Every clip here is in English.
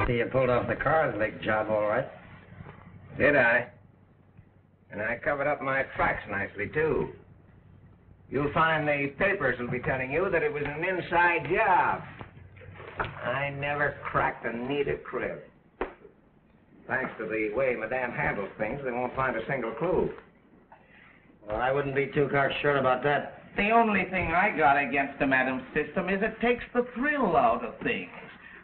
See, you pulled off the car's leg job all right. Did I? And I covered up my tracks nicely, too. You'll find the papers will be telling you that it was an inside job. I never cracked a needed crib. Thanks to the way Madame handles things, they won't find a single clue. Well, I wouldn't be too cocksure about that. The only thing I got against the Madam system is it takes the thrill out of things.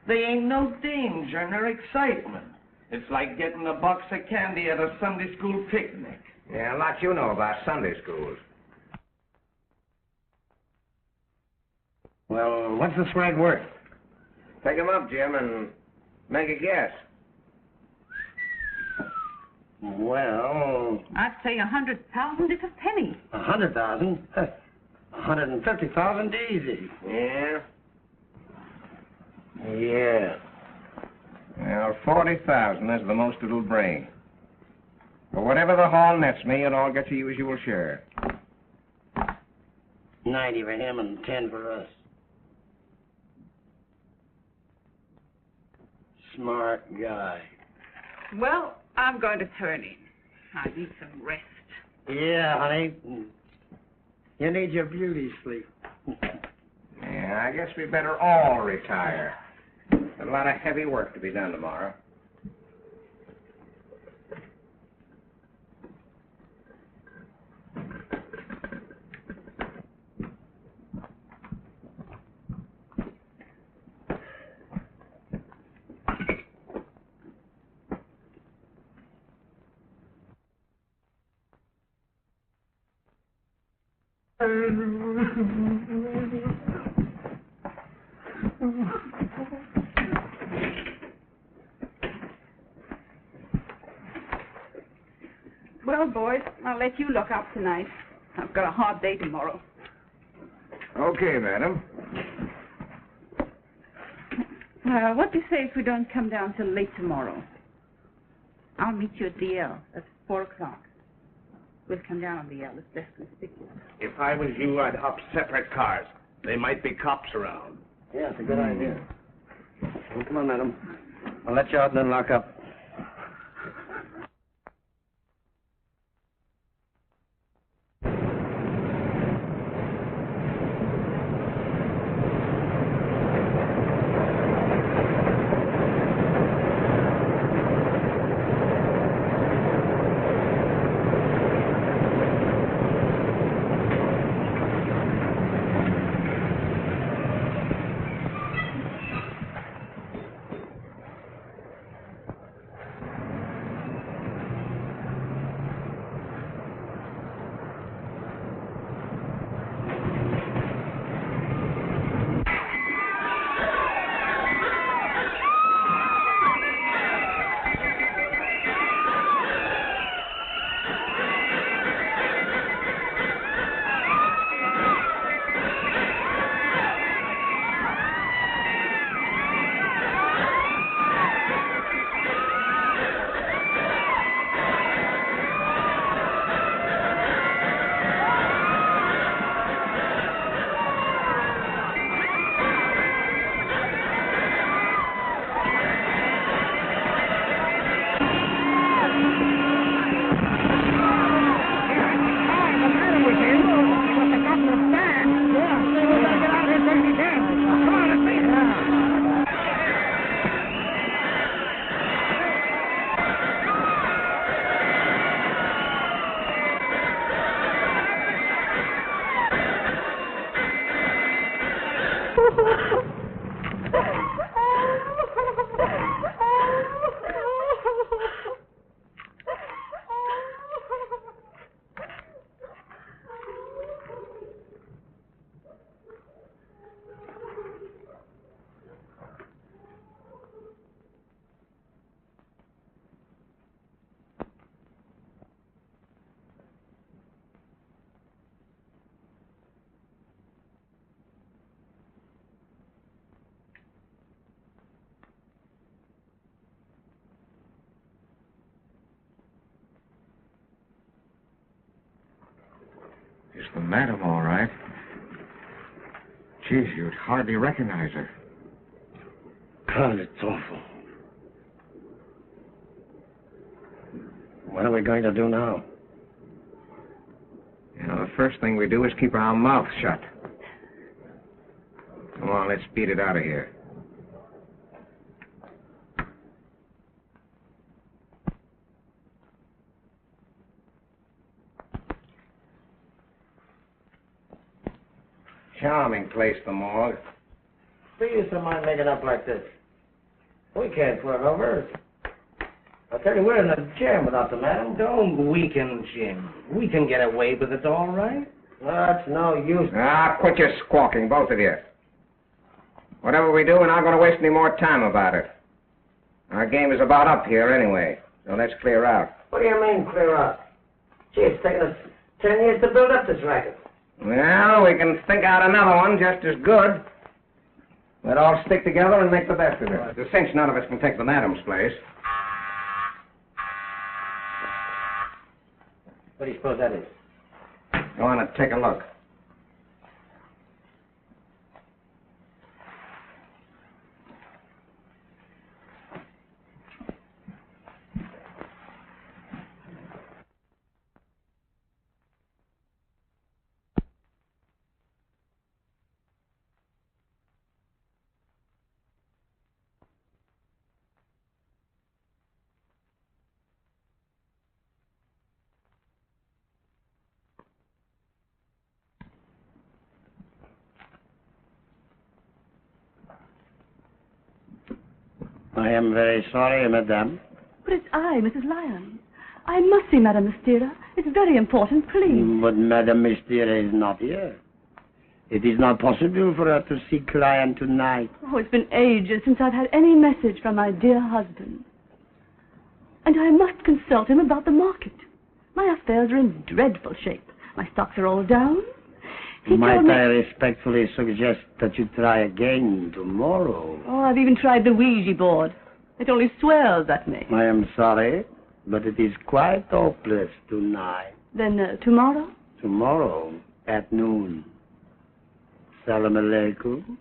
There ain't no danger nor excitement. It's like getting a box of candy at a Sunday school picnic. Yeah, a lot you know about Sunday schools. Well, what's the swag worth? Pick 'em up, Jim, and make a guess. Well... I'd say 100,000 is a penny. 100,000? 150,000 easy. Yeah? Yeah. Well, 40,000 is the most it'll bring. But whatever the haul nets me, it all gets a usual share. 90 for him and 10 for us. Smart guy. Well, I'm going to turn in. I need some rest. Yeah, honey. You need your beauty sleep. Yeah, I guess we better all retire. There's a lot of heavy work to be done tomorrow. Well, boys, I'll let you look out tonight. I've got a hard day tomorrow. Okay, madam. What do you say if we don't come down till late tomorrow? I'll meet you at the L at 4 o'clock. We'll come down on the L. It's less conspicuous. If I was you, I'd hop separate cars. There might be cops around. Yeah, it's a good idea. Well, come on, madam. I'll let you out and then lock up. It's the madam, all right. Geez, you'd hardly recognize her. God, it's awful. What are we going to do now? You know, the first thing we do is keep our mouths shut. Come on, let's beat it out of here. Charming place, the morgue. Who used to mind making up like this? We can't put it over. I tell you, we're in the jam without the madam. Don't weaken, Jim. We can get away with it all right. That's no use. Ah, quit your squawking, both of you. Whatever we do, we're not going to waste any more time about it. Our game is about up here anyway, so let's clear out. What do you mean, clear out? Gee, it's taken us 10 years to build up this racket. Well, we can think out another one just as good. Let's all stick together and make the best of it. It's a cinch none of us can take the madam's place. What do you suppose that is? Go on and take a look. I am very sorry, madame. But it's I, Mrs. Lyon. I must see Madame Mystera. It's very important, please. But Madame Mystera is not here. It is not possible for her to see client tonight. Oh, it's been ages since I've had any message from my dear husband. And I must consult him about the market. My affairs are in dreadful shape. My stocks are all down. He Might told me... I respectfully suggest that you try again tomorrow? Oh, I've even tried the Ouija board. It only swears at me. I am sorry, but it is quite hopeless tonight. Then tomorrow? Tomorrow at noon. Salam alaikum.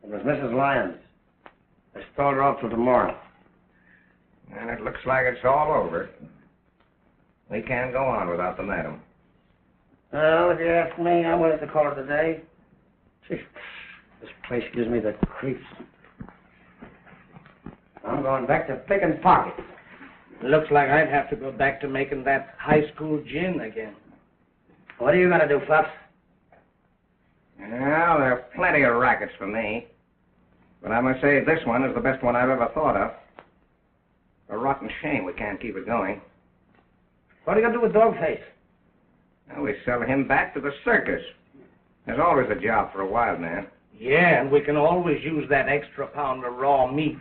It was Mrs. Lyons. I stalled her off till tomorrow. And it looks like it's all over. We can't go on without the madam. Well, if you ask me, I'm willing to call it a day. Gee, this place gives me the creeps. I'm going back to picking pockets. Looks like I'd have to go back to making that high school gin again. What are you going to do, Fluffs? Well, there are plenty of rackets for me. But I must say this one is the best one I've ever thought of. A rotten shame we can't keep it going. What are you going to do with Dogface? Well, we sell him back to the circus. There's always a job for a wild man. Yeah, and we can always use that extra pound of raw meat.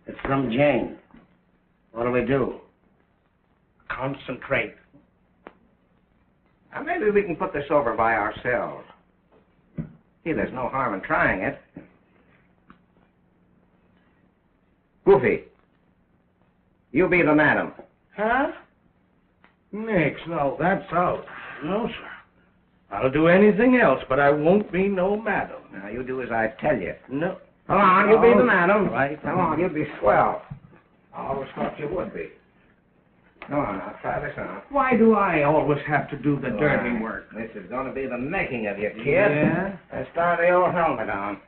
It's from Jane. What do we do? Concentrate. Now, maybe we can put this over by ourselves. See, there's no harm in trying it. Goofy, you be the madam. Huh? Nix, no, that's out. No, sir. I'll do anything else, but I won't be no madam. Now, you do as I tell you. No. Come on, you be the madam. Right. Come on, you'll be swell. I always thought you would be. Come on, now, try this on. Why do I always have to do the dirty Why, work? This is going to be the making of you, kid. Yeah? Let's start the old helmet on.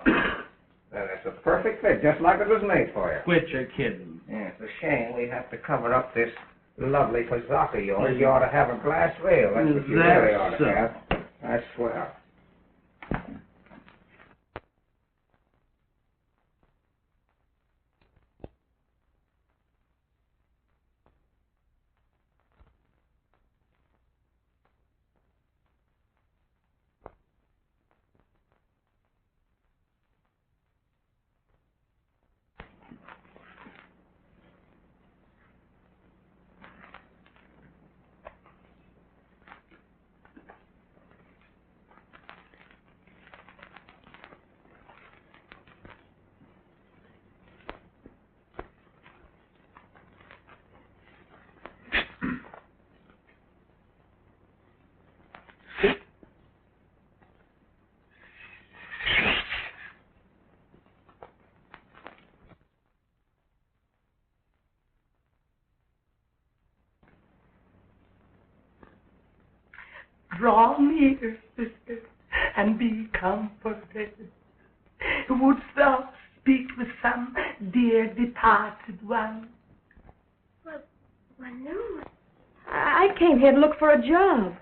Then it's a perfect fit, just like it was made for you. Quit your kidding. Yeah, it's a shame we have to cover up this lovely pazaka of yours. You ought to have a glass veil. That's what you That's really ought to so. have. I swear. Draw near, sister, and be comforted. Wouldst thou speak with some dear departed one? Well, no. I came here to look for a job.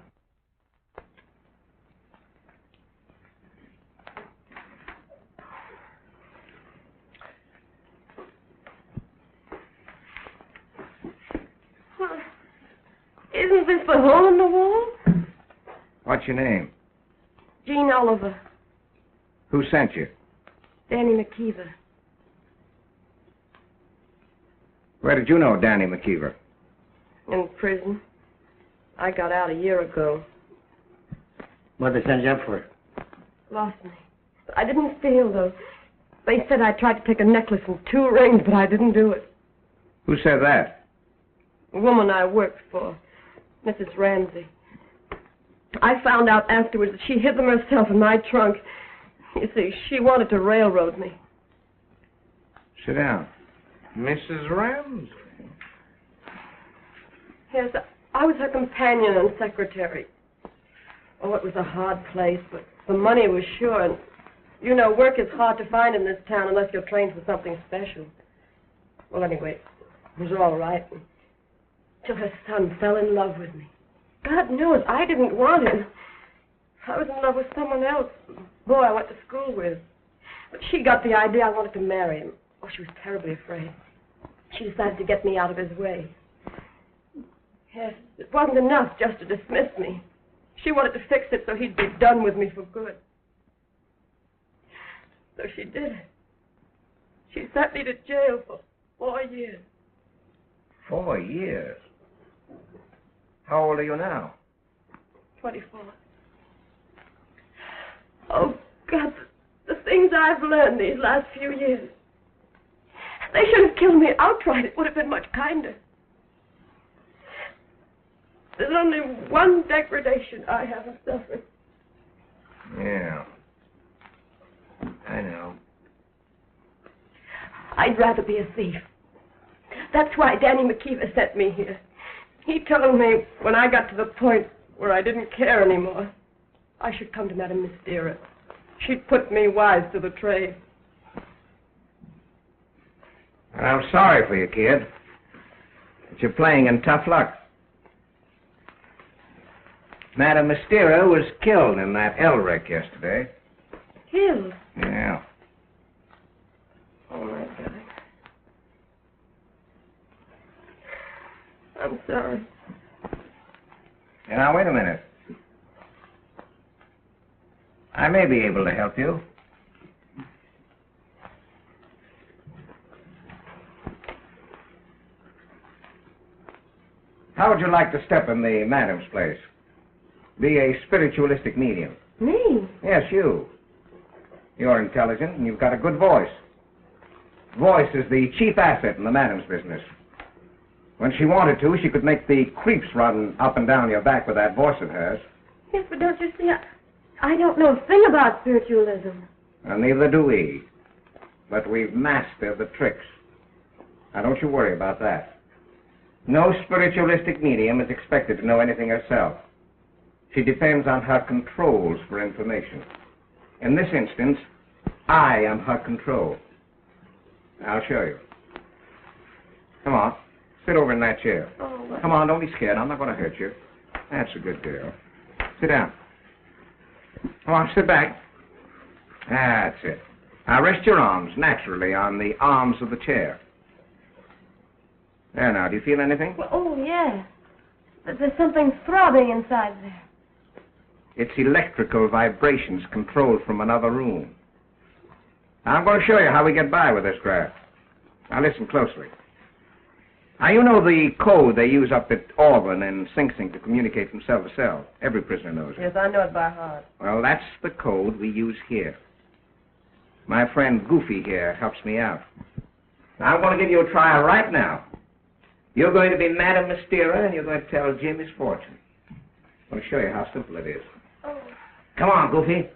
Isn't this the hole in the wall? What's your name? Jean Oliver. Who sent you? Danny McKeever. Where did you know Danny McKeever? In prison. I got out a year ago. What'd they send you up for? Lost me. I didn't steal, though. They said I tried to take a necklace and 2 rings, but I didn't do it. Who said that? The woman I worked for, Mrs. Ramsey. I found out afterwards that she hid them herself in my trunk. You see, she wanted to railroad me. Sit down. Mrs. Ramsey? Yes, I was her companion and secretary. Oh, it was a hard place, but the money was sure. And, you know, work is hard to find in this town unless you're trained for something special. Well, anyway, it was all right. Till her son fell in love with me. God knows, I didn't want him. I was in love with someone else, a boy I went to school with. But she got the idea I wanted to marry him. Oh, she was terribly afraid. She decided to get me out of his way. Yes, it wasn't enough just to dismiss me. She wanted to fix it so he'd be done with me for good. So she did it. She sent me to jail for 4 years. 4 years? How old are you now? 24. Oh, God, the things I've learned these last few years. They should have killed me outright. It would have been much kinder. There's only one degradation I haven't suffered. Yeah. I know. I'd rather be a thief. That's why Danny McKeever sent me here. He told me when I got to the point where I didn't care anymore, I should come to Madame Mystera. She'd put me wise to the trade. And I'm sorry for you, kid. But you're playing in tough luck. Madame Mystera was killed in that L wreck yesterday. Killed? Yeah. Oh, my God. I'm sorry. Now, wait a minute. I may be able to help you. How would you like to step in the madam's place? Be a spiritualistic medium. Me? Yes, you. You're intelligent and you've got a good voice. Voice is the chief asset in the madam's business. When she wanted to, she could make the creeps run up and down your back with that voice of hers. Yes, but don't you see, I don't know a thing about spiritualism. And neither do we. But we've mastered the tricks. Now, don't you worry about that. No spiritualistic medium is expected to know anything herself. She depends on her controls for information. In this instance, I am her control. I'll show you. Come on. Sit over in that chair. Oh, Come on, don't be scared. I'm not going to hurt you. That's a good girl. Sit down. Come on, sit back. That's it. Now rest your arms naturally on the arms of the chair. There now, do you feel anything? Well, oh, yeah. There's something throbbing inside there. It's electrical vibrations controlled from another room. Now, I'm going to show you how we get by with this craft. Now listen closely. Now, you know the code they use up at Auburn and Sing Sing to communicate from cell to cell. Every prisoner knows it. Yes, I know it by heart. Well, that's the code we use here. My friend Goofy here helps me out. Now, I'm going to give you a trial right now. You're going to be Madame Mystera, and you're going to tell Jim his fortune. I'm going to show you how simple it is. Oh. Come on, Goofy.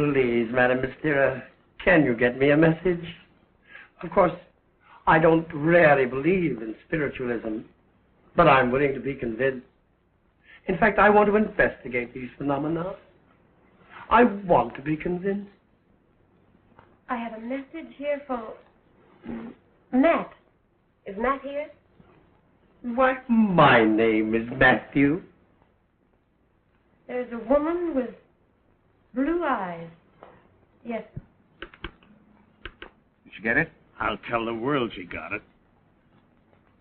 Please, Madame Mystere, can you get me a message? Of course, I don't really believe in spiritualism, but I'm willing to be convinced. In fact, I want to investigate these phenomena. I want to be convinced. I have a message here for Matt. Is Matt here? Why, my name is Matthew. There's a woman with blue eyes. Yes. Did you get it? I'll tell the world she got it.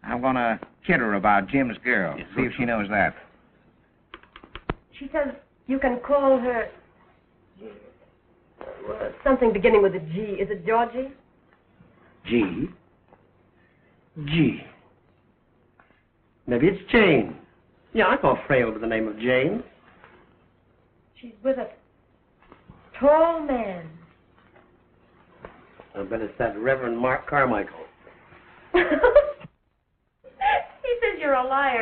I'm gonna kid her about Jim's girl. Yes, See if she knows that. She says you can call her something beginning with a G. Is it Georgie? G? G. Maybe it's Jane. Yeah, I know a frail by the name of Jane. She's with a tall man. I bet it's that Reverend Mark Carmichael. He says you're a liar.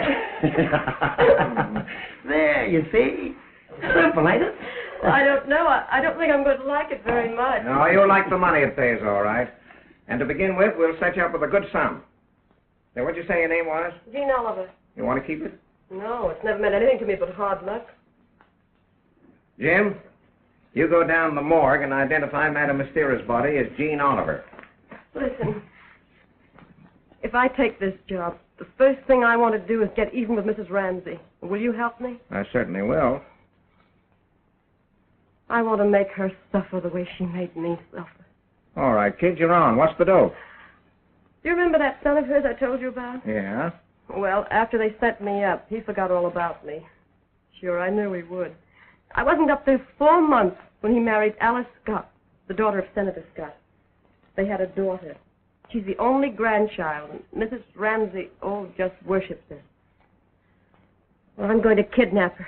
There, you see? Simple, ain't it? Well, I don't know. I don't think I'm going to like it very much. No, you'll like the money it pays, all right. And to begin with, we'll set you up with a good sum. Now, what'd you say your name was? Jean Oliver. You want to keep it? No, it's never meant anything to me but hard luck. Jim, you go down to the morgue and identify Madame Mystere's body as Jean Oliver. Listen, if I take this job, the first thing I want to do is get even with Mrs. Ramsey. Will you help me? I certainly will. I want to make her suffer the way she made me suffer. All right, kid, you're on. What's the dope? Do you remember that son of hers I told you about? Yeah? Well, after they set me up, he forgot all about me. Sure, I knew he would. I wasn't up there 4 months when he married Alice Scott, the daughter of Senator Scott. They had a daughter. She's the only grandchild, and Mrs. Ramsey, just worships her. Well, I'm going to kidnap her.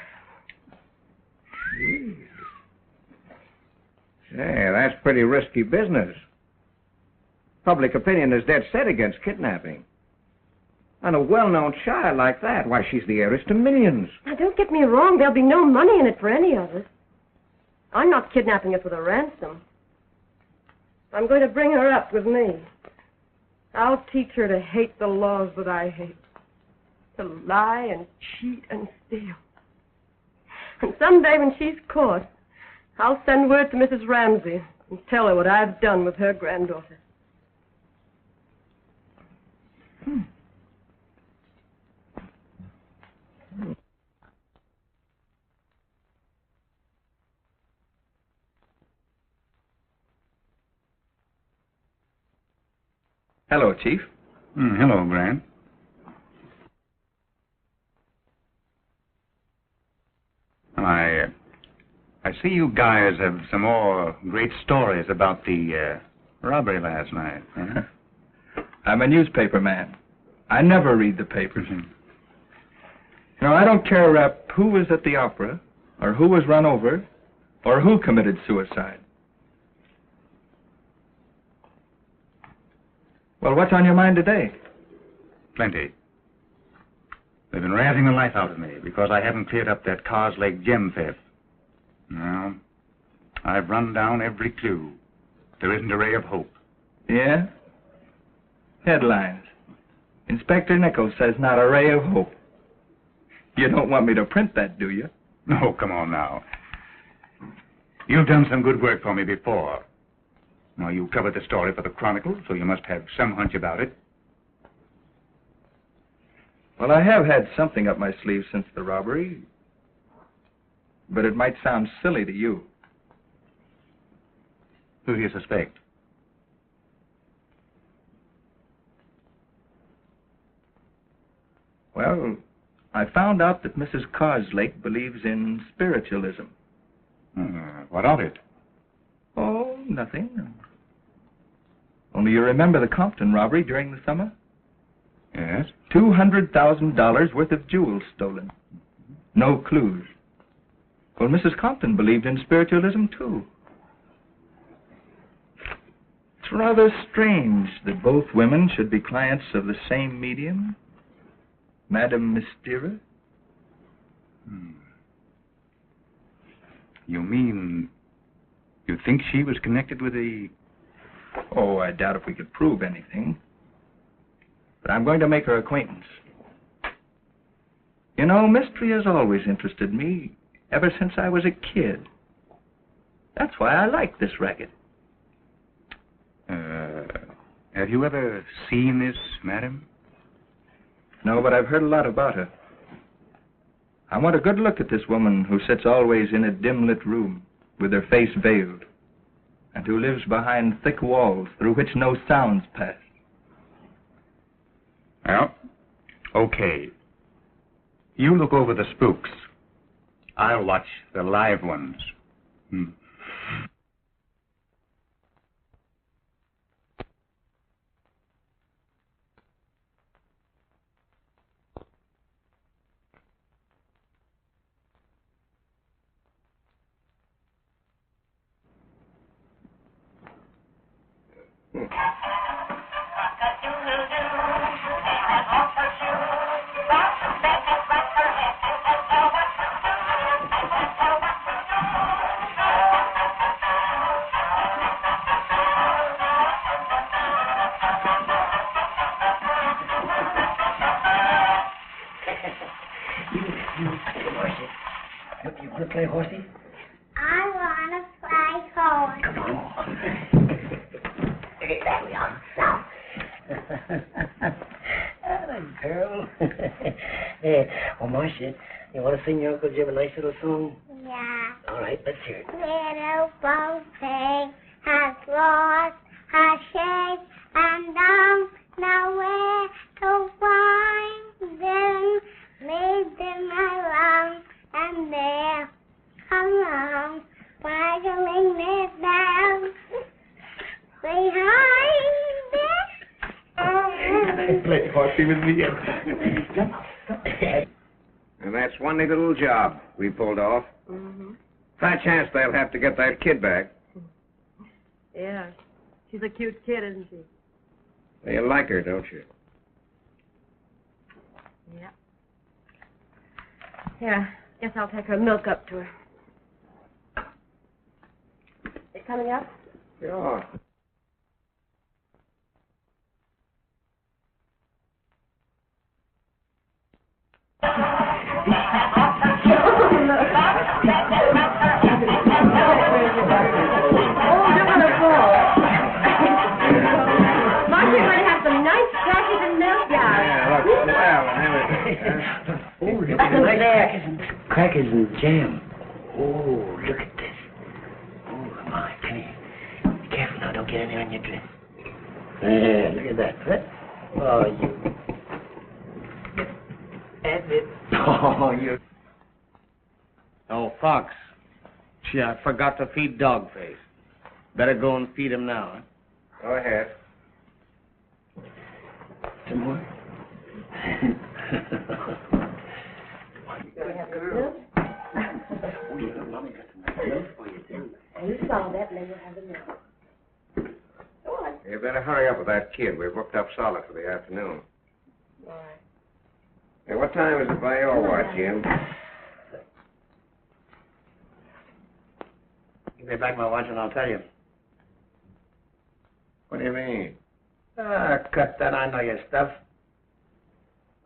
Say, that's pretty risky business. Public opinion is dead set against kidnapping. And a well-known child like that, why, she's the heiress to millions. Now, don't get me wrong. There'll be no money in it for any of us. I'm not kidnapping her for the ransom. I'm going to bring her up with me. I'll teach her to hate the laws that I hate. To lie and cheat and steal. And someday when she's caught, I'll send word to Mrs. Ramsey and tell her what I've done with her granddaughter. Hello, Chief. Hello, Grant. I see you guys have some more great stories about the robbery last night. Huh? I'm a newspaper man. I never read the papers. You know, I don't care who was at the opera, or who was run over, or who committed suicide. Well, what's on your mind today? Plenty. They've been razzing the life out of me because I haven't cleared up that Cars Lake gem theft. No, I've run down every clue. There isn't a ray of hope. Yeah? Headlines. Inspector Nichols says not a ray of hope. You don't want me to print that, do you? No, come on now. You've done some good work for me before. Now, you covered the story for the Chronicle, so you must have some hunch about it. Well, I have had something up my sleeve since the robbery. But it might sound silly to you. Who do you suspect? Well, I found out that Mrs. Carslake believes in spiritualism. What of it? Oh, nothing. Only you remember the Compton robbery during the summer? Yes. $200,000 worth of jewels stolen. No clues. Well, Mrs. Compton believed in spiritualism, too. It's rather strange that both women should be clients of the same medium, Madame Mystere. You mean think she was connected with the... Oh, I doubt if we could prove anything. But I'm going to make her acquaintance. You know, mystery has always interested me, ever since I was a kid. That's why I like this racket. Have you ever seen this, madam? No, but I've heard a lot about her. I want a good look at this woman who sits always in a dim-lit room, with her face veiled, and who lives behind thick walls through which no sounds pass. Well, okay. You look over the spooks. I'll watch the live ones. You want to play horsey? I want to play horse. Come on. There we are. Now. Atta girl. Well, Marcia, you want to sing your Uncle Jim a nice little song? Yeah. All right, let's hear it. Little Bo Pig has lost her shape and don't know where to find them. Leave them alone and they'll come along, waggling their tails behind them. Play horsey with me. And that's one neat little job we pulled off. Mm-hmm. By chance, they'll have to get that kid back. Yeah. She's a cute kid, isn't she? You like her, don't you? Yeah. Here, guess I'll take her milk up to her. You coming up? Sure. Crackers and jam. Oh, look at this. Oh, my, come here. Be careful now, don't get any on your dress. Yeah, look at that. Huh? Oh, you. That's it. Oh, you. Oh, Fox. Gee, I forgot to feed Dogface. Better go and feed him now, huh? Go ahead. Some more? You saw that, and then you'll have the milk. Go on. You better hurry up with that kid. We're booked up solid for the afternoon. All right. Hey, what time is it by your watch, Jim? Give me back my watch and I'll tell you. What do you mean? Cut that. I know your stuff.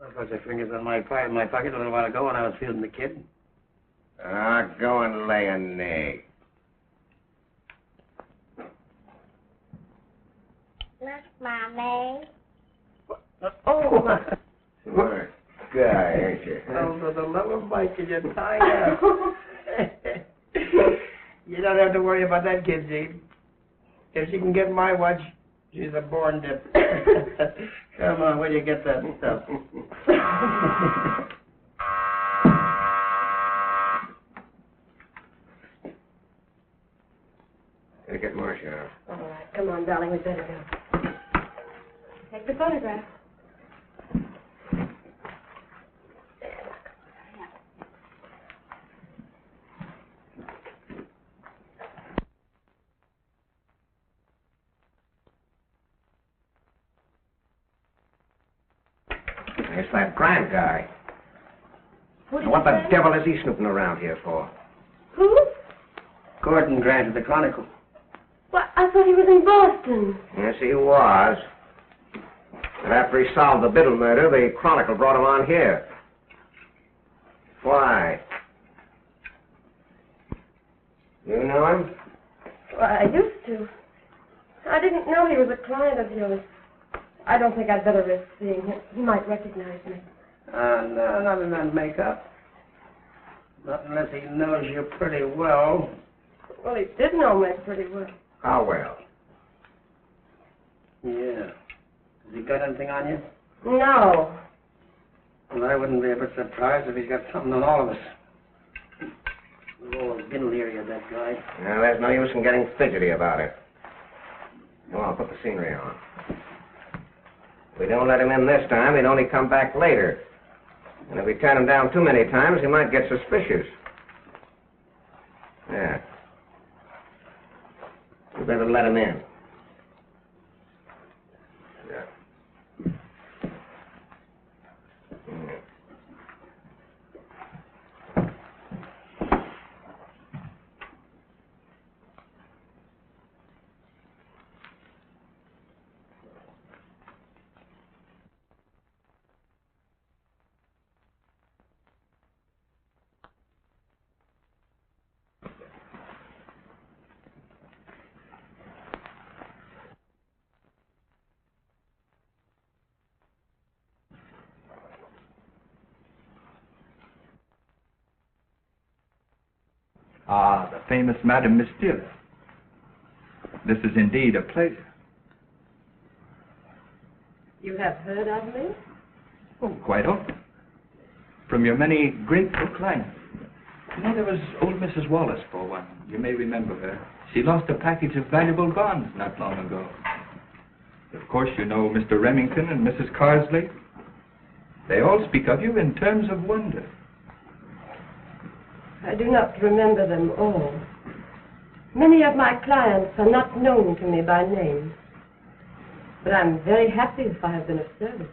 I put your fingers in my pocket a little while ago when I was feeding the kid. Go and lay an egg. Look, Mommy. Oh, Smart guy, ain't you? oh, for the love of Mike, can you tie up? You don't have to worry about that kid, Gene. If she can get my watch, she's a born dip. Come on, where do you get that stuff? Gotta get Marcia out. All right. Come on, darling. We better go. Take the photograph. It's that Grant guy. What What the devil is he snooping around here for? Who? Gordon Grant of the Chronicle. Well, I thought he was in Boston. Yes, he was. But after he solved the Biddle murder, the Chronicle brought him on here. Why? You know him? Well, I used to. I didn't know he was a client of yours. I don't think I'd better risk seeing him. He might recognize me. No, not in that makeup. Not unless he knows you pretty well. Well, he did know me pretty well. How well? Yeah. Has he got anything on you? No. Well, I wouldn't be a bit surprised if he's got something on all of us. We've all been leery of that guy. Now, there's no use in getting fidgety about it. Come on, put the scenery on. If we don't let him in this time, he'd only come back later. And if we turn him down too many times, he might get suspicious. Yeah. You better let him in. Yeah. Ah, the famous Madame Mysterious. This is indeed a pleasure. You have heard of me? Oh, quite often. From your many grateful clients. You know, there was old Mrs. Wallace for one. You may remember her. She lost a package of valuable bonds not long ago. Of course, you know Mr. Remington and Mrs. Carsley. They all speak of you in terms of wonder. I do not remember them all. Many of my clients are not known to me by name. But I'm very happy if I have been of service.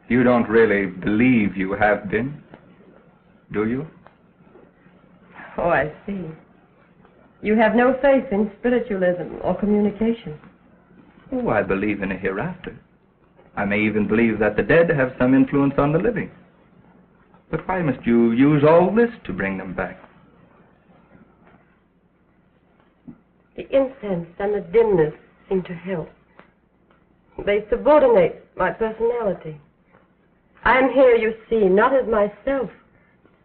You don't really believe you have been, do you? Oh, I see. You have no faith in spiritualism or communication. Oh, I believe in a hereafter. I may even believe that the dead have some influence on the living. But why must you use all this to bring them back? The incense and the dimness seem to help. They subordinate my personality. I am here, you see, not as myself,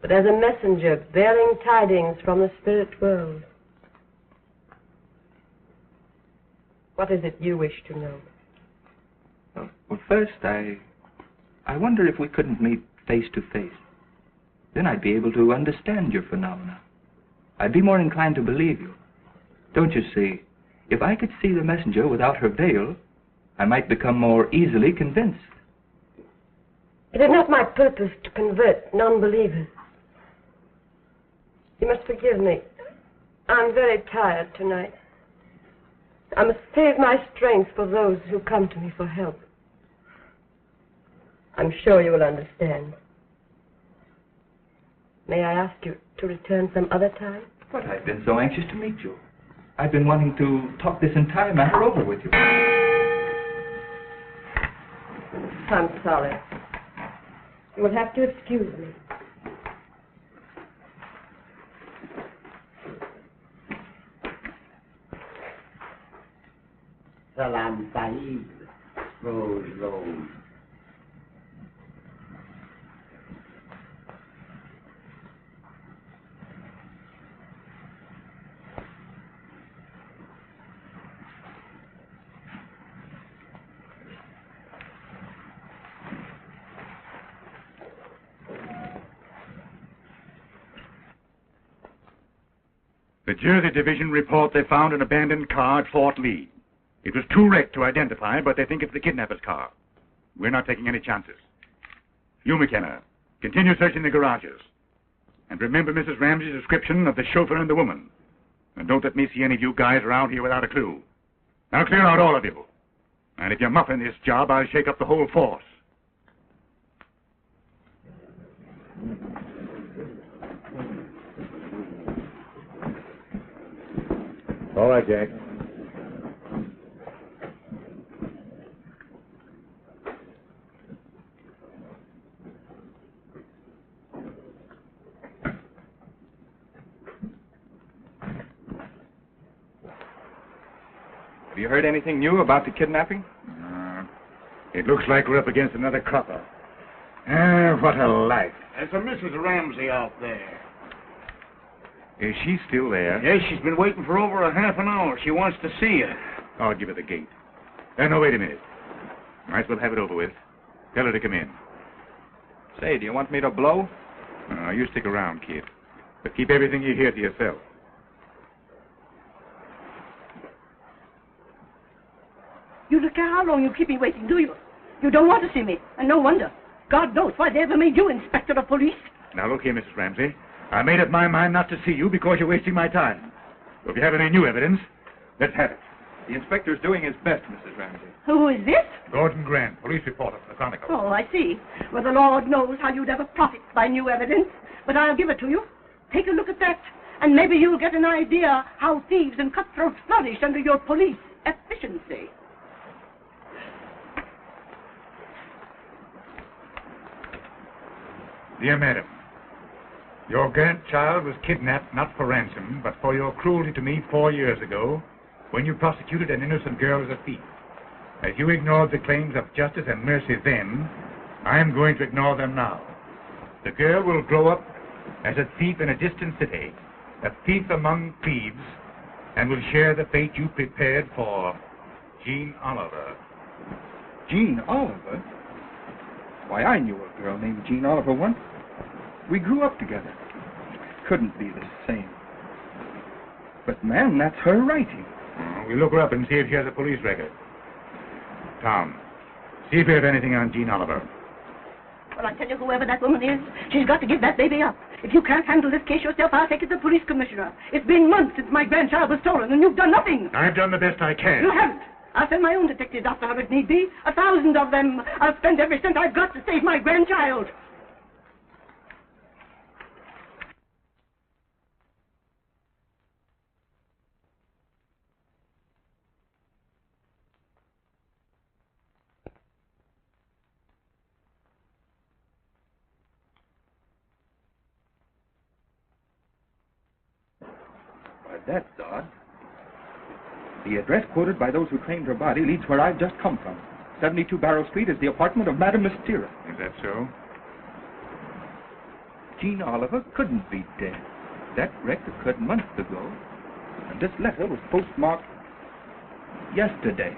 but as a messenger bearing tidings from the spirit world. What is it you wish to know? Well, first, I wonder if we couldn't meet face to face. Then I'd be able to understand your phenomena. I'd be more inclined to believe you. Don't you see? If I could see the messenger without her veil, I might become more easily convinced. It is not my purpose to convert non-believers. You must forgive me. I'm very tired tonight. I must save my strength for those who come to me for help. I'm sure you will understand. May I ask you to return some other time? But I've been so anxious to meet you. I've been wanting to talk this entire matter over with you. I'm sorry. You will have to excuse me. Salam Sahib, Rose Rose. The Jersey Division report they found an abandoned car at Fort Lee. It was too wrecked to identify, but they think it's the kidnapper's car. We're not taking any chances. You, McKenna, continue searching the garages. And remember Mrs. Ramsey's description of the chauffeur and the woman. And don't let me see any of you guys around here without a clue. I'll clear out all of you. And if you're muffing this job, I'll shake up the whole force. All right, Jack. Have you heard anything new about the kidnapping? It looks like we're up against another copper. What a life. There's a Mrs. Ramsey out there. Is she still there? Yes, she's been waiting for over a half an hour. She wants to see you. I'll give her the gate. No, wait a minute. Might as well have it over with. Tell her to come in. Say, do you want me to blow? You stick around, kid. But keep everything you hear to yourself. You don't care how long you keep me waiting, do you? You don't want to see me, and no wonder. God knows why they ever made you inspector of police. Now, look here, Mrs. Ramsey. I made up my mind not to see you because you're wasting my time. So if you have any new evidence, let's have it. The inspector's doing his best, Mrs. Ramsey. Who is this? Gordon Grant, police reporter for the Chronicle. Oh, I see. Well, the Lord knows how you'd ever profit by new evidence, but I'll give it to you. Take a look at that, and maybe you'll get an idea how thieves and cutthroats flourish under your police efficiency. Dear Madam, your grandchild was kidnapped not for ransom, but for your cruelty to me 4 years ago, when you prosecuted an innocent girl as a thief. As you ignored the claims of justice and mercy then, I am going to ignore them now. The girl will grow up as a thief in a distant city, a thief among thieves, and will share the fate you prepared for Jean Oliver. Jean Oliver? Why, I knew a girl named Jean Oliver once. We grew up together. Couldn't be the same. But, ma'am, that's her writing. We'll look her up and see if she has a police record. Tom, see if you have anything on Jean Oliver. Well, I tell you, whoever that woman is, she's got to give that baby up. If you can't handle this case yourself, I'll take it to the police commissioner. It's been months since my grandchild was stolen, and you've done nothing. I've done the best I can. You haven't. I'll send my own detectives after her if need be. 1,000 of them. I'll spend every cent I've got to save my grandchild. Why, that's odd. The address quoted by those who claimed her body leads where I've just come from. 72 Barrow Street is the apartment of Madame Mysterious. Is that so? Jean Oliver couldn't be dead. That wreck occurred months ago. And this letter was postmarked yesterday.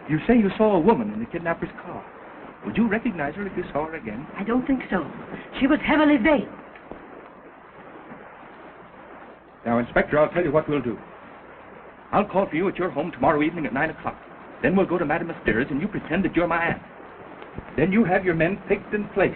You say you saw a woman in the kidnapper's car. Would you recognize her if you saw her again? I don't think so. She was heavily veiled. Now, Inspector, I'll tell you what we'll do. I'll call for you at your home tomorrow evening at 9 o'clock. Then we'll go to Madame Mysterious and you pretend that you're my aunt. Then you have your men picked and placed.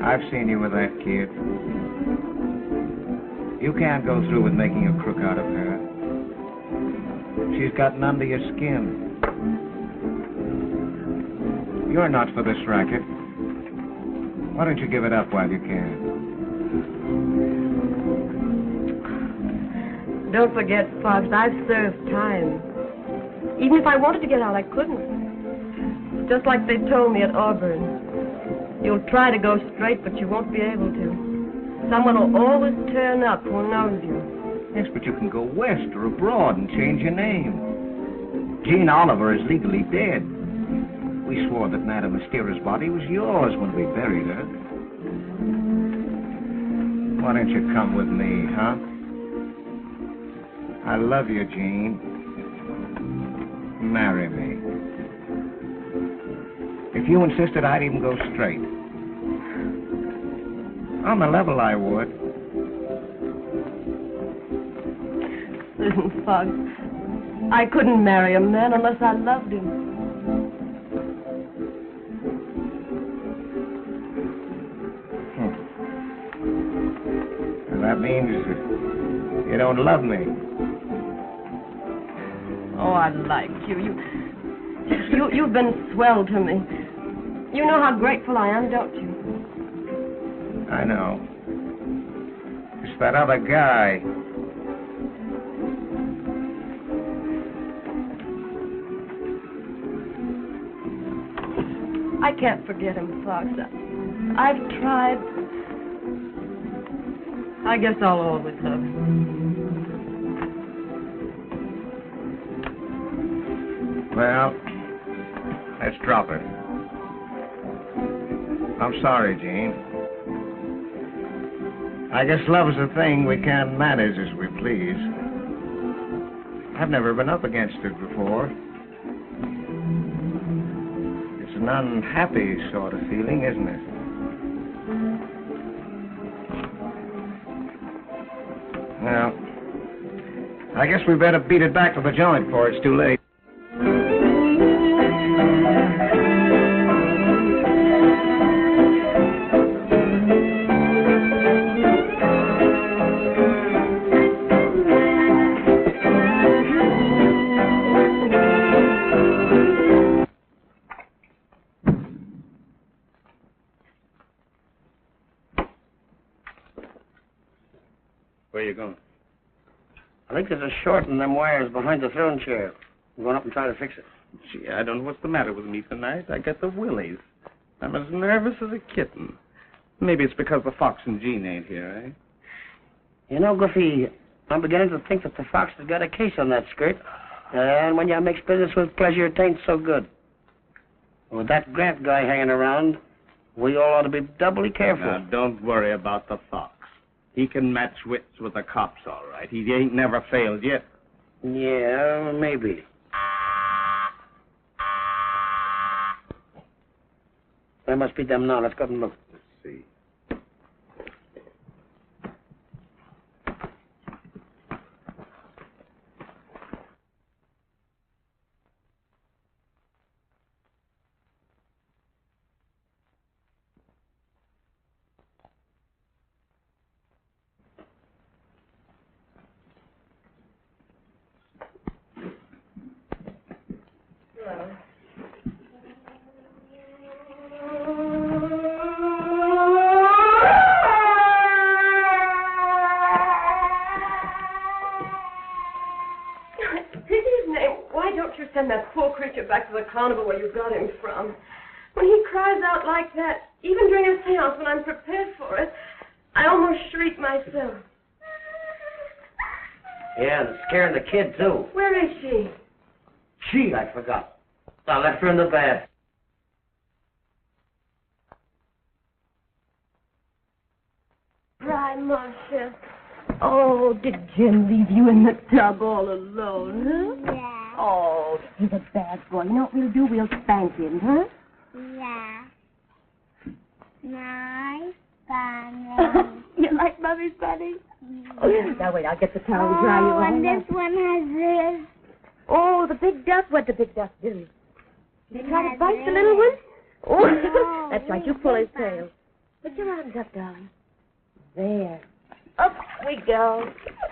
I've seen you with that kid. You can't go through with making a crook out of her. She's gotten under your skin. You're not for this racket. Why don't you give it up while you can? Don't forget, Fox, I've served time. Even if I wanted to get out, I couldn't. Just like they told me at Auburn. You'll try to go straight, but you won't be able to. Someone will always turn up who knows you. Yes, but you can go west or abroad and change your name. Jean Oliver is legally dead. We swore that Madame Mystera's body was yours when we buried her. Why don't you come with me, huh? I love you, Jean. Marry me. If you insisted, I'd even go straight. On the level, I would. Listen, Fox, I couldn't marry a man unless I loved him. And that means you don't love me. Oh, I like you. You've been swell to me. You know how grateful I am, don't you? I know. It's that other guy. I can't forget him, Fox. I've tried. I guess I'll always love him. Well, let's drop it. I'm sorry, Jean. I guess love is a thing we can't manage as we please. I've never been up against it before. It's an unhappy sort of feeling, isn't it? Well, I guess we better beat it back to the joint before it's too late. Where you going? I think there's a short in them wires behind the throne chair. I'm going up and try to fix it. Gee, I don't know what's the matter with me tonight. I got the willies. I'm as nervous as a kitten. Maybe it's because the Fox and Jean ain't here, eh? You know, Goofy, I'm beginning to think that the Fox has got a case on that skirt. And when you mix business with pleasure, it ain't so good. With that Grant guy hanging around, we all ought to be doubly careful. Now, don't worry about the Fox. He can match wits with the cops, all right. He ain't never failed yet. Yeah, maybe. That must be them now. Let's go and look. Let's see. Send that poor creature back to the carnival where you got him from. When he cries out like that, even during a seance when I'm prepared for it, I almost shriek myself. Yeah, and it's scaring the kid, too. Where is she? She, I forgot. I left her in the bath. Cry, Marcia. Oh, did Jim leave you in the tub all alone, huh? Yeah. Oh, he's a bad boy. You know what we'll do? We'll spank him, huh? Yeah. Nice bunny. You like Mommy's bunny? Oh, now wait, I'll get the towel and dry you off. And this one has this. Oh, the big duck. What'd the big duck do? Did he try to bite the little one? Oh, No, that's right. You pull his tail. Put your arms up, darling. There. Up we go.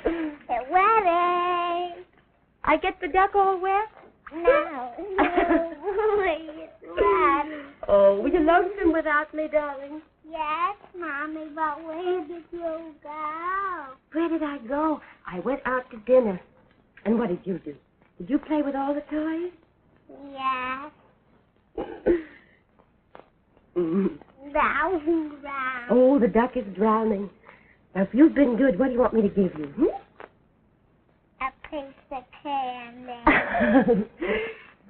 Ready? I get the duck all wet? No. It's wet. Oh, were you lonesome without me, darling? Yes, Mommy, but where did you go? Where did I go? I went out to dinner. And what did you do? Did you play with all the toys? Yes. Drowning. Oh, the duck is drowning. Now, if you've been good, what do you want me to give you? A piece of candy.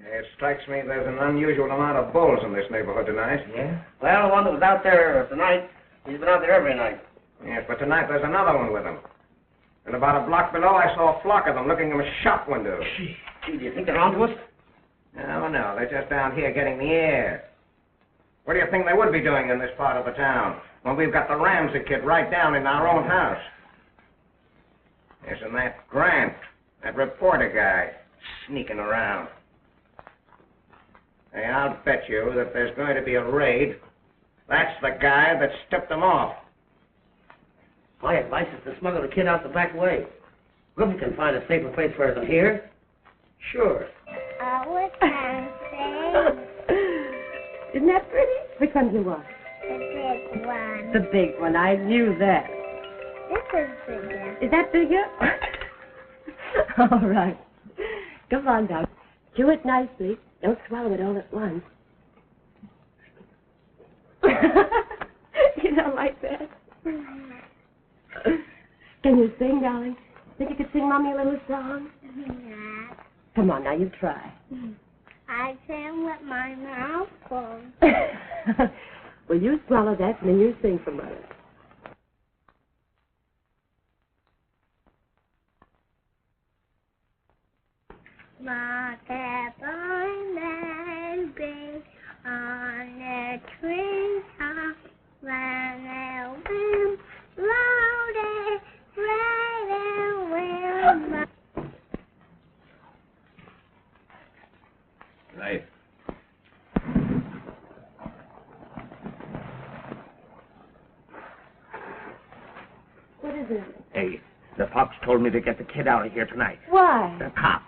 It strikes me there's an unusual amount of bulls in this neighborhood tonight. Yeah? Well, the one that was out there tonight, he's been out there every night. Yes, but tonight there's another one with him. And about a block below, I saw a flock of them looking in a shop window. Gee, do you think they're onto us? Oh, no, they're just down here getting the air. What do you think they would be doing in this part of the town when we've got the Ramsey kid right down in our own house? Yes, and that Grant, that reporter guy, sneaking around. Hey, I'll bet you that there's going to be a raid. That's the guy that tipped them off. My advice is to smuggle the kid out the back way. If we can find a safer place for her than here, sure. What fancy? Isn't that pretty? Which one do you want? The big one. The big one. I knew that. This is bigger. Is that bigger? All right. Come on now. Chew it nicely. Don't swallow it all at once. You don't like that? Can you sing, darling? Think you could sing Mommy a little song? Yeah. Come on, now, you try. I sing with my mouth full. Well, you swallow that, and then you sing for Mother. Whatever may be on a tree top, when the wind blows it, Right. What is it? Hey, the Fox told me to get the kid out of here tonight. Why? The cops.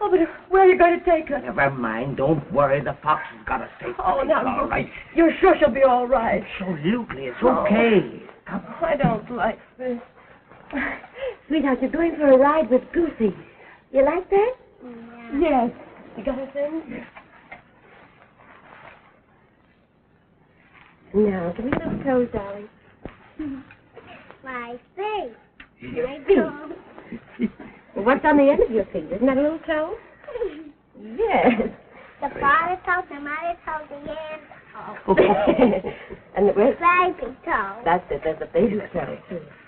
Oh, but where are you going to take her? Never mind. Don't worry. The Fox has got a safe Oh, place. now, All right. You're sure she'll be all right? Absolutely. It's okay. Come on. I don't like this. Sweetheart, you're going for a ride with Goofy. You like that? Yeah. Yes. You got a thing? Yeah. Now, give me those toes, darling. My feet. Your feet. Well, what's on the end of your feet? Isn't that a little toe? Yes. The father toe, the mother toe, the end toe. And the rest? Baby toe. That's it. There's the baby toe.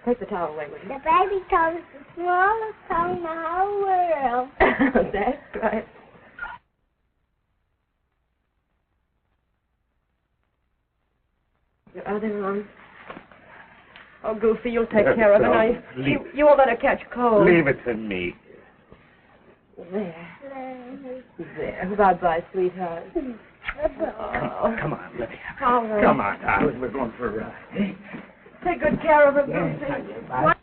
Take the towel away with you. The baby toe is the smallest toe in the whole world. That's right. Your other arm. Oh, Goofy, you'll take care of it. Now, you won't let her catch cold. Leave it to me. There. There. Bye-bye, sweetheart. Come on, Libby. All right. Come on, darling. We're going for a ride. Take good care of her, Yes, Goofy. I will. Bye.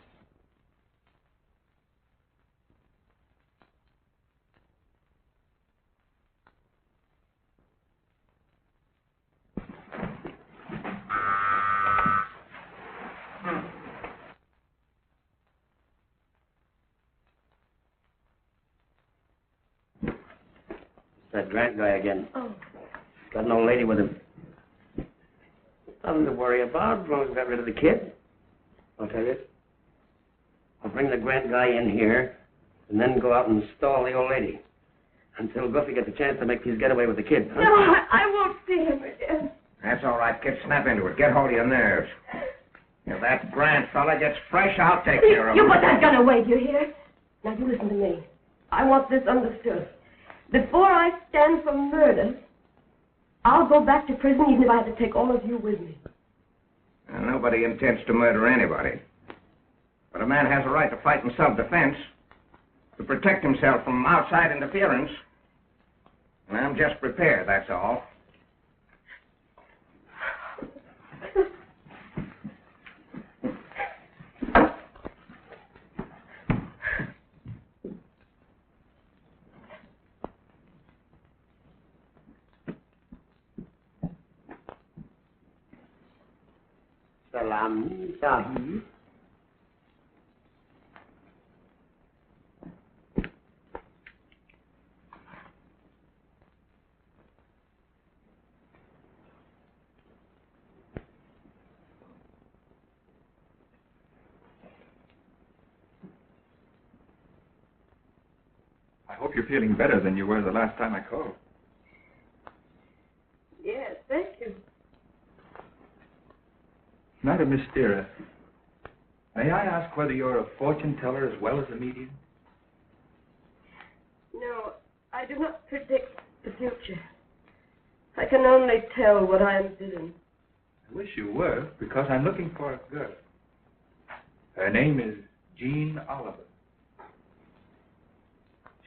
That Grant guy again. Oh. Got an old lady with him. Nothing to worry about as long as we got rid of the kid. I'll tell you. I'll bring the Grant guy in here and then go out and stall the old lady until Goofy gets a chance to make his getaway with the kid. Huh? No, I won't see him again. That's all right, kid. Snap into it. Get hold of your nerves. If that Grant fella gets fresh, I'll take care of him. You put that gun away, do you hear? Now, you listen to me. I want this understood. Before I stand for murder, I'll go back to prison even if I have to take all of you with me. Now, nobody intends to murder anybody. But a man has a right to fight in self-defense, to protect himself from outside interference. And I'm just prepared, that's all. Salam, Sahib. I hope you're feeling better than you were the last time I called. Yes, thank you. Madam Miss Steera, may I ask whether you're a fortune teller as well as a medium? No, I do not predict the future. I can only tell what I am doing. I wish you were, because I'm looking for a girl. Her name is Jean Oliver.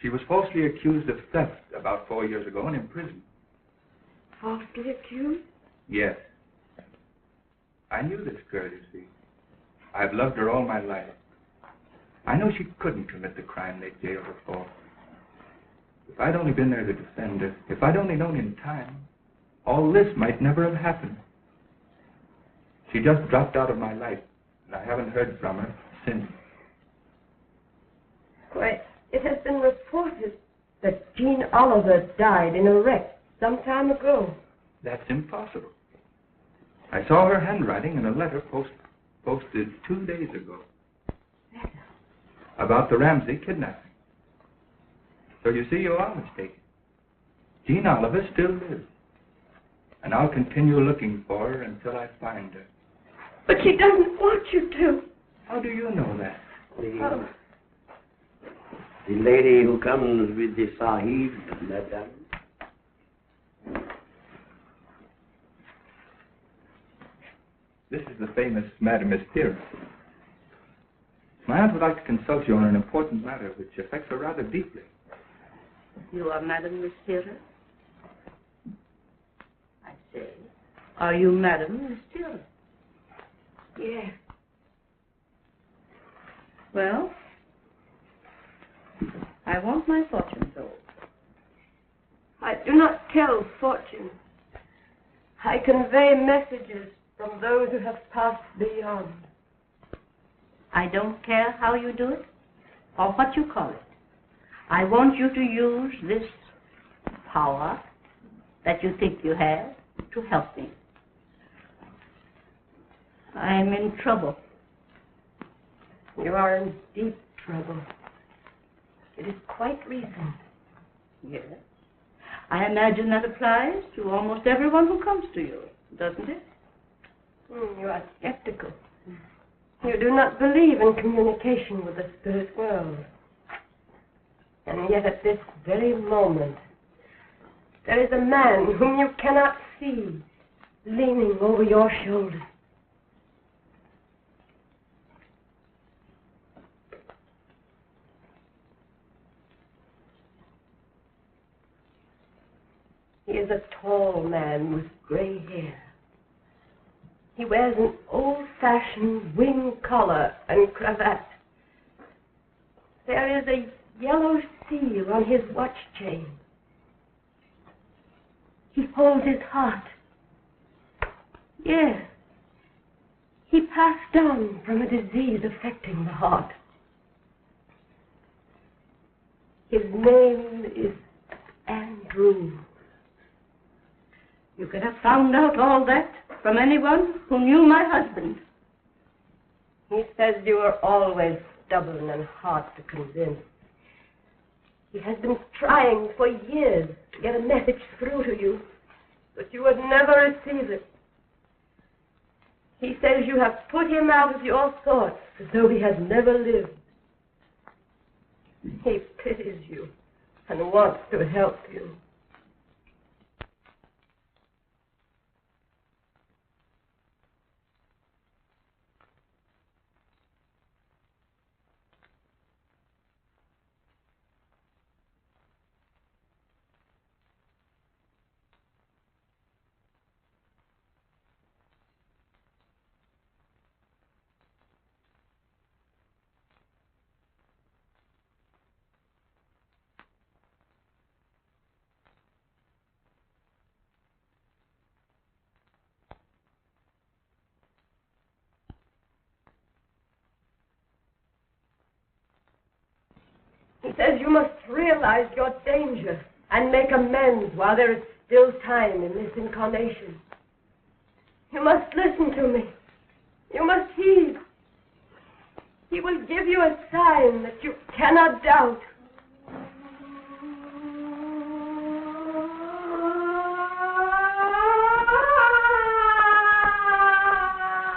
She was falsely accused of theft about 4 years ago and imprisoned. Falsely accused? Yes. I knew this girl, you see. I've loved her all my life. I know she couldn't commit the crime they jailed her for. If I'd only been there to defend her, if I'd only known in time, all this might never have happened. She just dropped out of my life, and I haven't heard from her since. Why, it has been reported that Jean Oliver died in a wreck some time ago. That's impossible. I saw her handwriting in a letter posted 2 days ago. About the Ramsey kidnapping. So you see, you are mistaken. Jean Oliver still lives. And I'll continue looking for her until I find her. But she doesn't want you to. How do you know that? The lady who comes with the Sahib, madam. This is the famous Madame Miss Steera. My aunt would like to consult you on an important matter which affects her rather deeply. You are Madame Miss Steera? I say, are you Madame Miss Steera? Yes. Well, I want my fortune told. I do not tell fortunes. I convey messages from those who have passed beyond. I don't care how you do it or what you call it. I want you to use this power that you think you have to help me. I'm in trouble. You are in deep trouble. It is quite recent. Yes. I imagine that applies to almost everyone who comes to you, doesn't it? You are skeptical. You do not believe in communication with the spirit world. And yet at this very moment, there is a man whom you cannot see leaning over your shoulder. He is a tall man with gray hair. He wears an old-fashioned wing collar and cravat. There is a yellow seal on his watch chain. He holds his heart. Yes, he passed on from a disease affecting the heart. His name is Andrew. You could have found out all that from anyone who knew my husband. He says you are always stubborn and hard to convince. He has been trying for years to get a message through to you, but you would never receive it. He says you have put him out of your thoughts as though he has never lived. He pities you and wants to help you. says you must realize your danger and make amends while there is still time in this incarnation. You must listen to me. You must heed. He will give you a sign that you cannot doubt.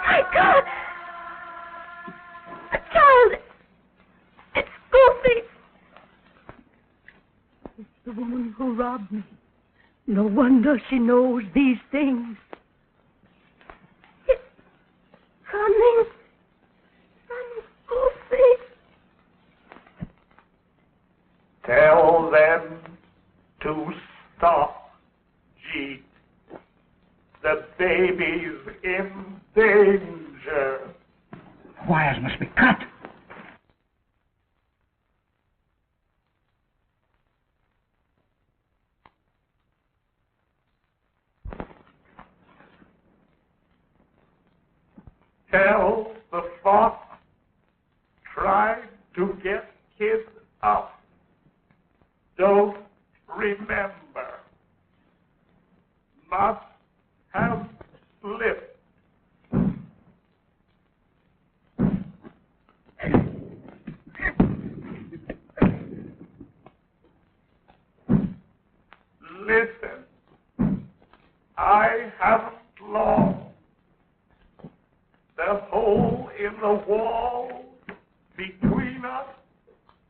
My God! A child! It's Goofy! It's the woman who robbed me. No wonder she knows these things. It's coming from Goofy. Tell them to stop, Jeep. The baby's in danger. Wires must be cut. Tell the fox tried to get kid up. Don't remember. Must have slipped. Listen, I haven't long. The hole in the wall between us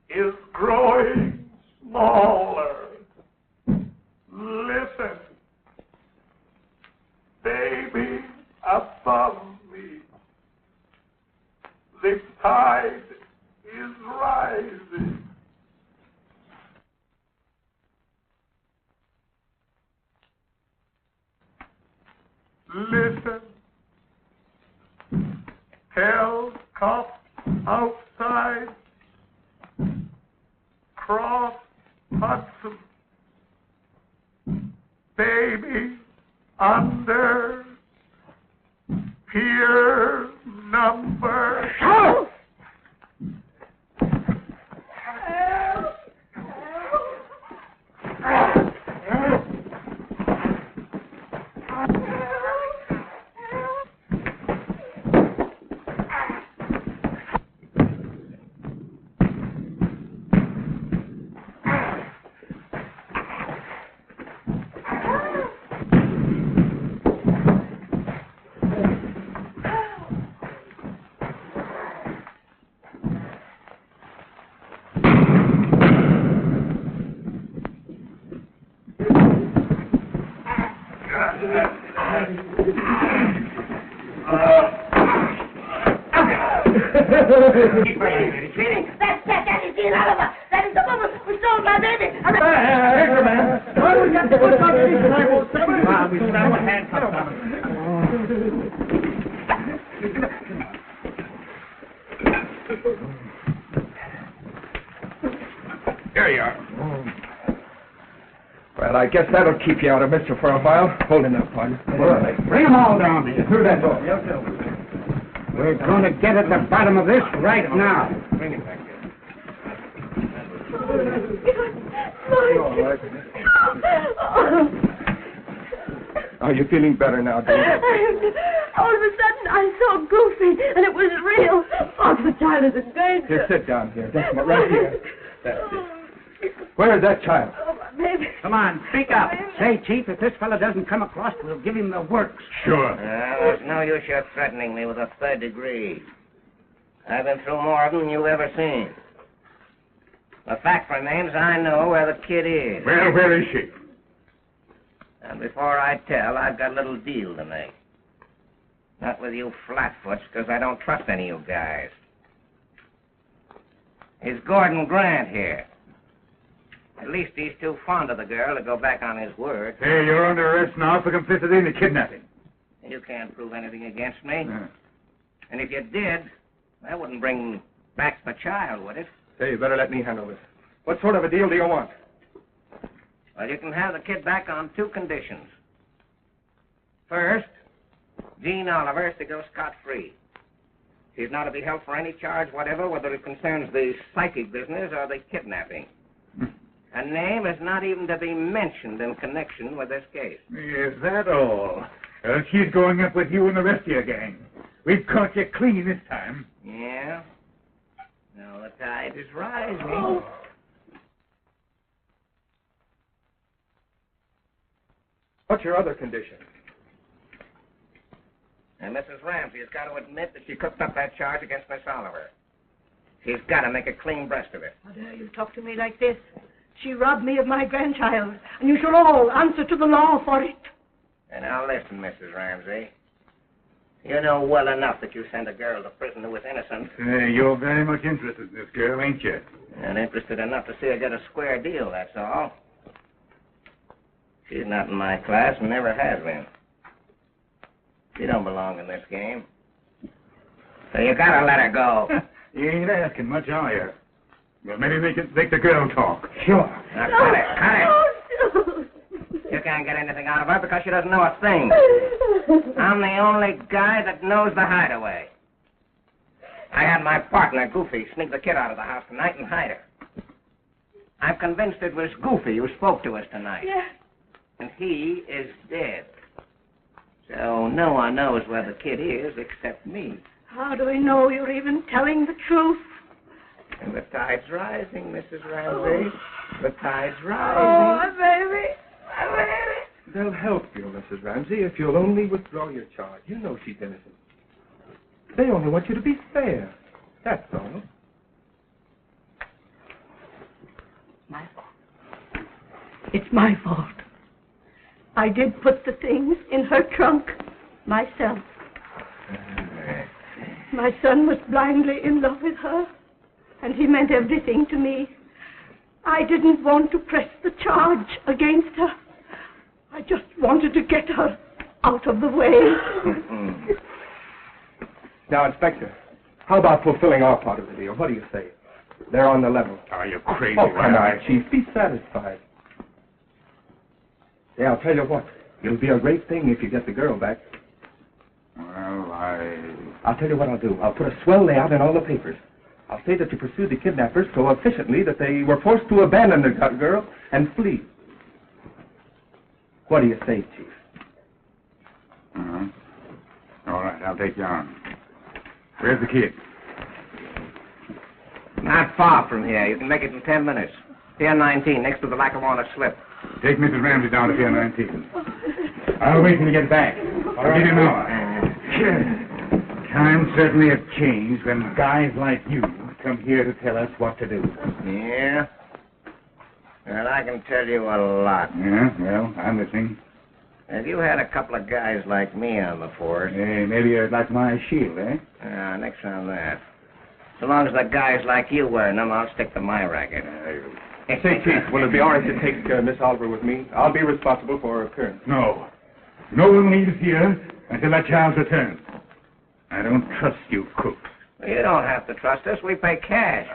is growing smaller. Listen, baby above me, the tide is rising. Listen, hell cops outside, cross Hudson, baby under pier number. Help! Keep retreating. That is Dean Oliver. That is the woman who stole my baby. Here, man. Why we got the foot on these and I will send you? We snap a handcuff on him. Here you are. Well, I guess that'll keep you out of mischief for a while. Holding up, partner. Bring them all down here. Through that door. We're going to get at the bottom of this right now. Bring it back here. Are you feeling better now, David? All of a sudden, I saw Goofy, and it was real. Oh, the child is in danger. Here, sit down here. Just right here. That's it. Where is that child? Oh, my baby. Come on, speak up. Say, Chief, if this fella doesn't come across, we'll give him the works. Sure. There's no use your threatening me with a third degree. I've been through more of them than you've ever seen. The fact remains I know where the kid is. Well, where is she? And before I tell, I've got a little deal to make. Not with you flatfoots, because I don't trust any of you guys. Is Gordon Grant here? At least he's too fond of the girl to go back on his word. Hey, you're under arrest now for complicity in the kidnapping. You can't prove anything against me. And if you did, that wouldn't bring back the child, would it? Hey, you better let me handle this. What sort of a deal do you want? Well, you can have the kid back on two conditions. First, Gene Oliver is to go scot-free. She's not to be held for any charge whatever, whether it concerns the psychic business or the kidnapping. Her name is not even to be mentioned in connection with this case. Is that all? She's going up with you and the rest of your gang. We've caught you clean this time. Yeah? Now the tide is rising. Oh. What's your other condition? And Mrs. Ramsey has got to admit that she cooked up that charge against Miss Oliver. She's got to make a clean breast of it. How dare you talk to me like this? She robbed me of my grandchild, and you shall all answer to the law for it. And now listen, Mrs. Ramsey. You know well enough that you sent a girl to prison who was innocent. You're very much interested in this girl, ain't you? And interested enough to see her get a square deal, that's all. She's not in my class and never has been. She don't belong in this game. So you gotta let her go. You ain't asking much, are you? Well, maybe they can make the girl talk. Sure. Now, cut it. You can't get anything out of her because she doesn't know a thing. I'm the only guy that knows the hideaway. I had my partner, Goofy, sneak the kid out of the house tonight and hide her. I'm convinced it was Goofy who spoke to us tonight. Yes. And he is dead. So no one knows where the kid is except me. How do we know you're even telling the truth? And the tide's rising, Mrs. Ramsey. The tide's rising. Oh, my baby. My baby. They'll help you, Mrs. Ramsey, if you'll only withdraw your charge. You know she's innocent. They only want you to be fair. That's all. My fault. It's my fault. I did put the things in her trunk myself. My son was blindly in love with her, and he meant everything to me. I didn't want to press the charge against her. I just wanted to get her out of the way. Now, Inspector, how about fulfilling our part of the deal? What do you say? They're on the level. Are you crazy? Oh, come on, Chief. Be satisfied. Yeah, I'll tell you what. It'll be a great thing if you get the girl back. Well, I'll tell you what I'll do. I'll put a swell layout in all the papers. I'll say that you pursued the kidnappers so efficiently that they were forced to abandon the girl and flee. What do you say, Chief? Uh-huh. All right, I'll take you on. Where's the kid? Not far from here. You can make it in 10 minutes. Pier 19, next to the Lackawanna slip. Take Mrs. Ramsey down to Pier 19. I'll wait till you get back. I'll give you an hour. Times certainly have changed when guys like you come here to tell us what to do. Yeah? Well, I can tell you a lot. Yeah, well, I'm listening. Have you had a couple of guys like me on the force? Hey, maybe you'd like my shield, eh? Nix on that. So long as the guys like you wearing them, I'll stick to my racket. Say, Chief, will it be all right to take Miss Oliver with me? I'll be responsible for her appearance. No. No one leaves here until that child's returned. I don't trust you, crooks. You don't have to trust us. We pay cash.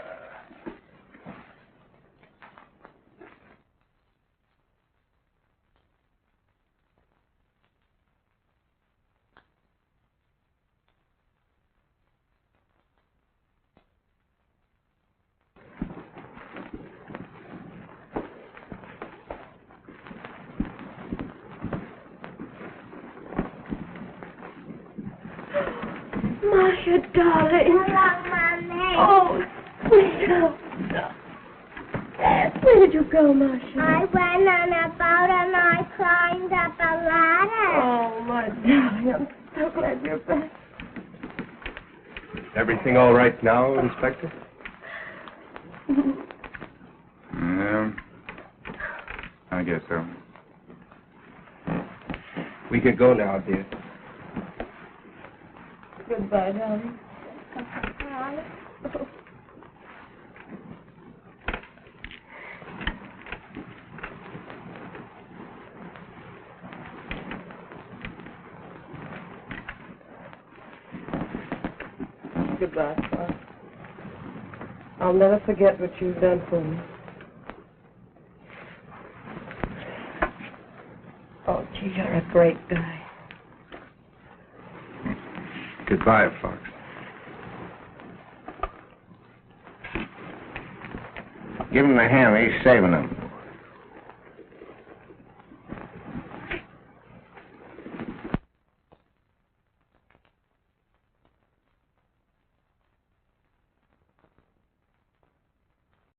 Marcia, darling. Hello, Mommy. Oh, no. Where did you go, Marcia? I went on a boat and I climbed up a ladder. Oh, my darling, I'm so glad you're back. Everything all right now, Inspector? I guess so. We can go now, dear. Goodbye, darling. Goodbye, Father. I'll never forget what you've done for me. Oh, gee, you're a great guy. Goodbye, Fox. Give him the him. He's saving them.